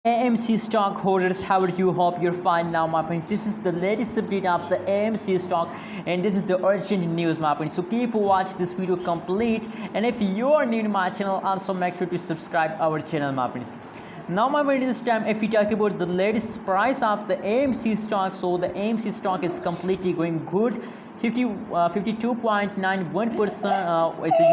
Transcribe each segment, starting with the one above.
AMC stockholders, how are you? Hope you're fine now, my friends. This is the latest update of the AMC stock, and this is the urgent news, my friends. So keep watch this video complete, and if you are new to my channel, also make sure to subscribe our channel, my friends. Now, my friend, this time if we talk about the latest price of the AMC stock, so the AMC stock is completely going good. 52.91% is the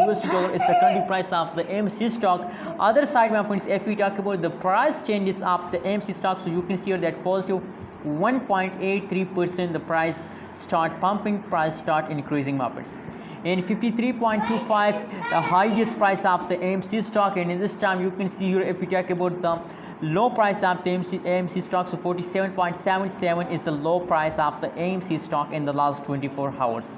USD dollar is the current price of the AMC stock. Other side, my friends, if we talk about the price changes of the AMC stock, so you can see here that positive 1.83% the price start pumping, price start increasing, my friends. And 53.25 the highest price of the AMC stock, and in this time you can see here if we talk about the low price of the AMC stock, so 47.77 is the low price of the AMC stock in the last 24 hours.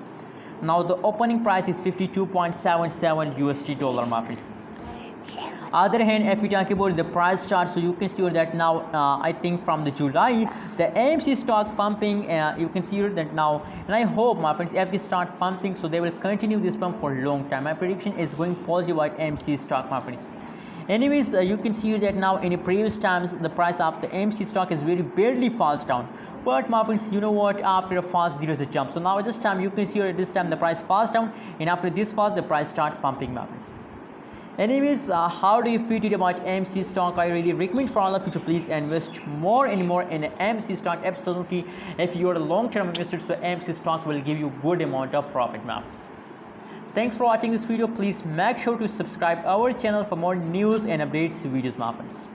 Now the opening price is 52.77 USD dollar, my friends. Other hand, if we talk about the price chart, so you can see that now I think from the July the AMC stock pumping, you can see that now, and I hope, my friends, if they start pumping, so they will continue this pump for a long time. My prediction is going positive at AMC stock, my friends. Anyways, you can see that now in the previous times the price of the AMC stock is very barely falls down, but my friends, you know what, after a falls there is a jump. So now this time you can see that this time the price falls down, and after this falls the price start pumping, my friends. Anyways, how do you feel today about AMC stock? I really recommend for all of you to please invest more and more in AMC stock. Absolutely, if you are a long-term investor, so AMC stock will give you good amount of profit, my friends. Thanks for watching this video. Please make sure to subscribe our channel for more news and updates videos, my friends.